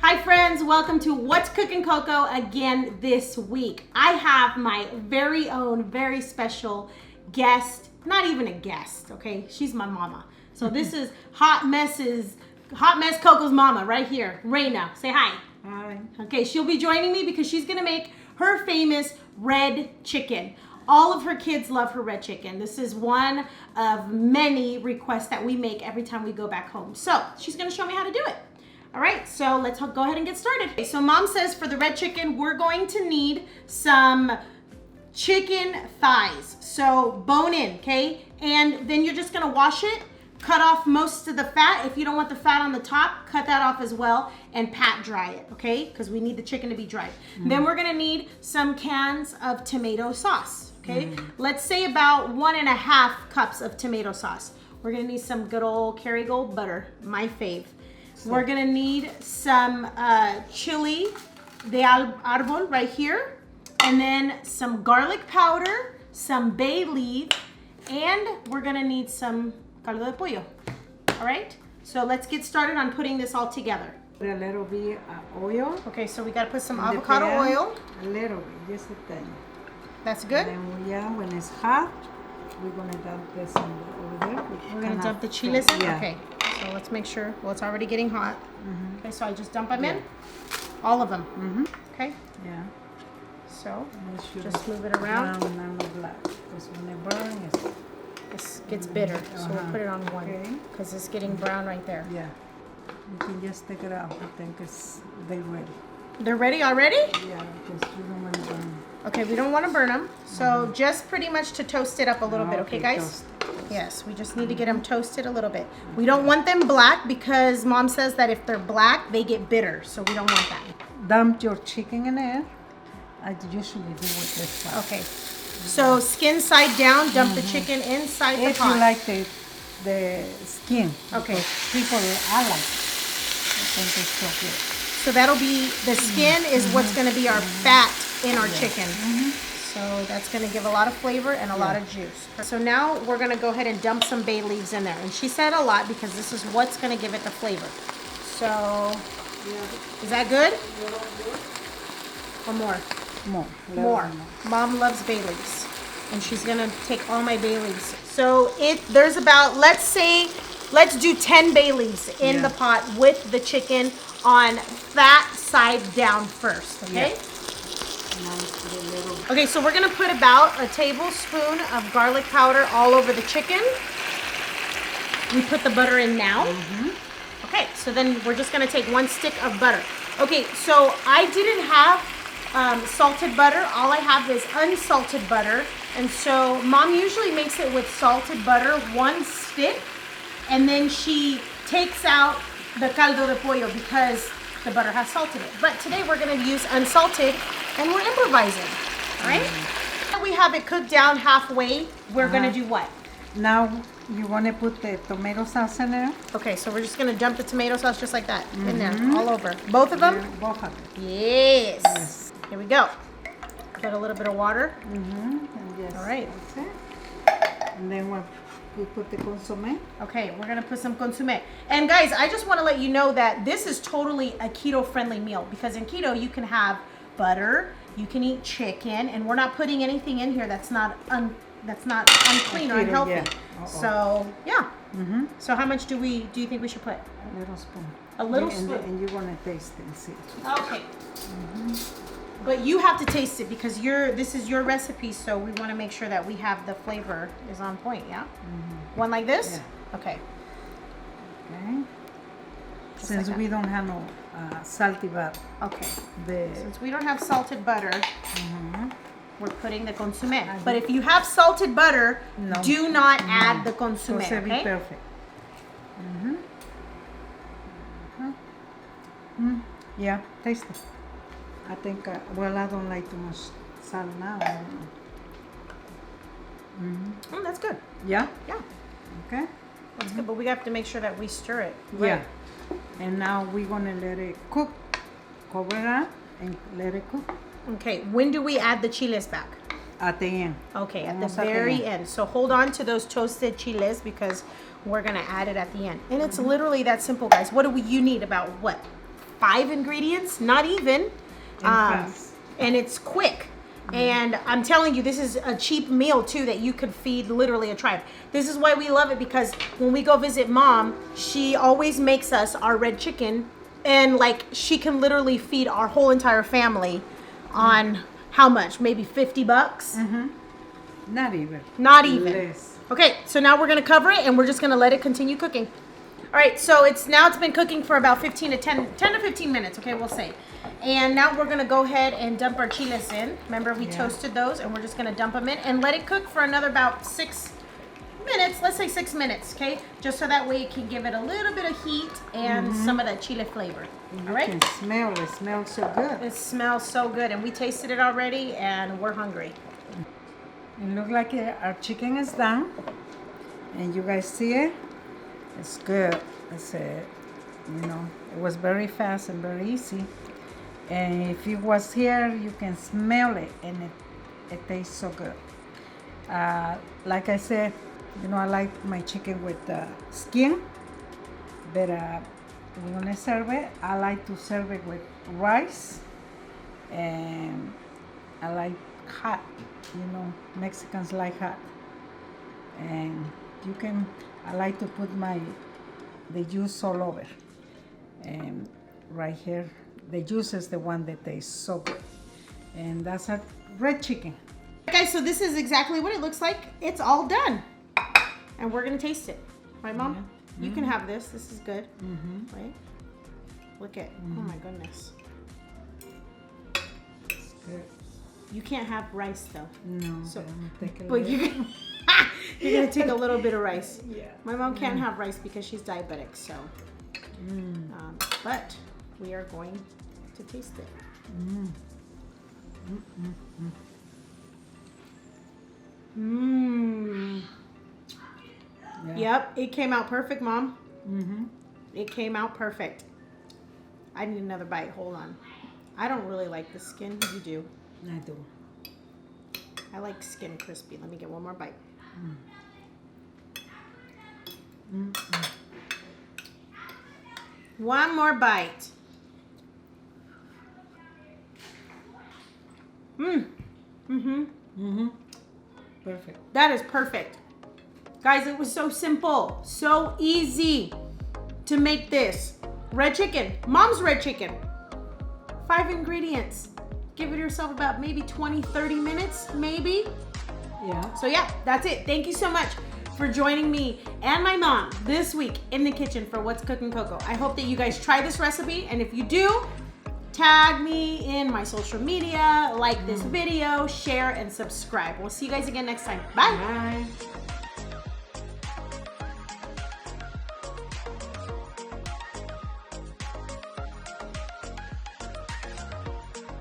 Hi friends, welcome to What's Cooking Coco again this week. I have my very own, very special guest, not even a guest, okay? She's my mama. So this is Hot Mess Coco's mama right here, Reina. Say hi. Hi. Okay, she'll be joining me because she's gonna make her famous red chicken. All of her kids love her red chicken. This is one of many requests that we make every time we go back home. So she's gonna show me how to do it. All right, so let's go ahead and get started. Okay, so mom says for the red chicken, we're going to need some chicken thighs. So bone in, okay? And then you're just gonna wash it, cut off most of the fat. If you don't want the fat on the top, cut that off as well and pat dry it, okay? Because we need the chicken to be dried. Then we're gonna need some cans of tomato sauce, okay? Let's say about 1.5 cups of tomato sauce. We're gonna need some good old Kerrygold butter, my fave. We're gonna need some chile de arbol right here, and then some garlic powder, some bay leaf, and we're gonna need some caldo de pollo. All right, so let's get started on putting this all together. Put a little bit oil. Okay, so we gotta put some avocado oil. A little bit, just a tiny. That's good. And then when it's hot, we're gonna dump this over there. We're gonna dump the chiles in? Yeah. Okay, so let's make sure, well, it's already getting hot. Okay, so I just dump them in? All of them? Okay, Yeah. so And it should just move it around. Brown, not black. Because when it burns, This gets bitter, so we'll put it on one Okay. because it's getting brown right there. yeah. You can just take it out. I think they're ready. They're ready already? Yeah, because you don't want to burn them. Okay, we don't want to burn them, so just pretty much to toast it up a little bit, okay guys? Yes, we just need to get them toasted a little bit. We don't want them black because mom says that if they're black, they get bitter, so we don't want that. Dump your chicken in there. I usually do with this side. Okay, so skin side down, dump the chicken inside the If pot. you like the skin. Okay. Because people, I like it. I think it's so good. So that'll be, the skin is what's going to be our fat in our chicken. So that's going to give a lot of flavor and a lot of juice. So now we're going to go ahead and dump some bay leaves in there. And she said a lot because this is what's going to give it the flavor. So, is that good? Or more? More. Mom loves bay leaves. And she's going to take all my bay leaves. So there's about, let's do 10 bay leaves in the pot with the chicken on fat side down first, okay? Okay, so we're gonna put about a tablespoon of garlic powder all over the chicken. We put the butter in now. Okay, so then we're just gonna take 1 stick of butter. Okay, so I didn't have salted butter. All I have is unsalted butter. And so mom usually makes it with salted butter, 1 stick, and then she takes out the caldo de pollo because the butter has salt in it. But today we're gonna use unsalted and we're improvising, all right? We have it cooked down halfway. We're gonna do what? Now you want to put the tomato sauce in there? Okay, so we're just gonna dump the tomato sauce just like that in there, all over. Both of them? Yeah, both of them. Yes. Here we go. Put a little bit of water. And yes, All right. that's it. And then we put the consomme. Okay, we're gonna put some consomme. And guys, I just wanna let you know that this is totally a keto-friendly meal because in keto you can have butter, you can eat chicken, and we're not putting anything in here that's not unclean or unhealthy. Yeah. So yeah. So how much do you think we should put? A little spoon. A little spoon. And you're gonna taste it and see. Okay. But you have to taste it because this is your recipe, so we want to make sure that we have the flavor is on point, yeah? One like this? Yeah. Okay. Okay. Just Since like we don't have no salty butter. Okay. The Since we don't have salted butter, we're putting the consomme. But if you have salted butter, do not add the consomme, be okay? perfect. Yeah, taste it. I think, well, I don't like too much salt now. I don't know. That's good. Yeah? Yeah, Okay. that's good. But we have to make sure that we stir it. Yeah. And now we're going to let it cook. Cover it up and let it cook. Okay, when do we add the chiles back? At the end. Okay, at the Almost at the very end. end. So hold on to those toasted chiles because we're gonna add it at the end. And it's literally that simple, guys. What do you need? About what? 5 ingredients, not even. fast. And it's quick. And I'm telling you, this is a cheap meal too that you could feed literally a tribe. This is why we love it, because when we go visit Mom, she always makes us our red chicken, and like she can literally feed our whole entire family on how much? Maybe $50? Not even. Not even. Less. Okay, so now we're gonna cover it and we're just gonna let it continue cooking. All right, so it's been cooking for about 10 to 15 minutes, okay, we'll say. And now we're gonna go ahead and dump our chiles in. Remember, we toasted those, and we're just gonna dump them in and let it cook for another about 6 minutes. Let's say 6 minutes, okay? Just so that way it can give it a little bit of heat and some of the chile flavor. All right? You can smell it. It smells so good. It smells so good, and we tasted it already, and we're hungry. It looks like our chicken is done. And you guys see it? It's good. It was very fast and very easy. And if it was here, you can smell it, and it tastes so good. Like I said, I like my chicken with the skin, but we're gonna serve it. I like to serve it with rice, and I like hot. Mexicans like hot, and I like to put the juice all over, and right here. The juice is the one that tastes so good. And that's a red chicken. Guys, so this is exactly what it looks like. It's all done. And we're gonna taste it. Right, Mom? Yeah. You can have this. This is good. Right? Look at, oh my goodness. It's good. You can't have rice though. No, so, take a but you're gonna take a little bit of rice. Yeah. My mom can't have rice because she's diabetic, so. But we are going to taste it. Yeah. Yep, it came out perfect, Mom. It came out perfect. I need another bite. Hold on. I don't really like the skin. You do. I do. I like skin crispy. Let me get one more bite. One more bite. Perfect. That is perfect. Guys, it was so simple, so easy to make this. Red chicken, Mom's red chicken. 5 ingredients. Give it yourself about maybe 20, 30 minutes, maybe. Yeah. So yeah, that's it. Thank you so much for joining me and my mom this week in the kitchen for What's Cooking Coco. I hope that you guys try this recipe, and if you do, tag me in my social media, like this video, share, and subscribe. We'll see you guys again next time. Bye. Bye.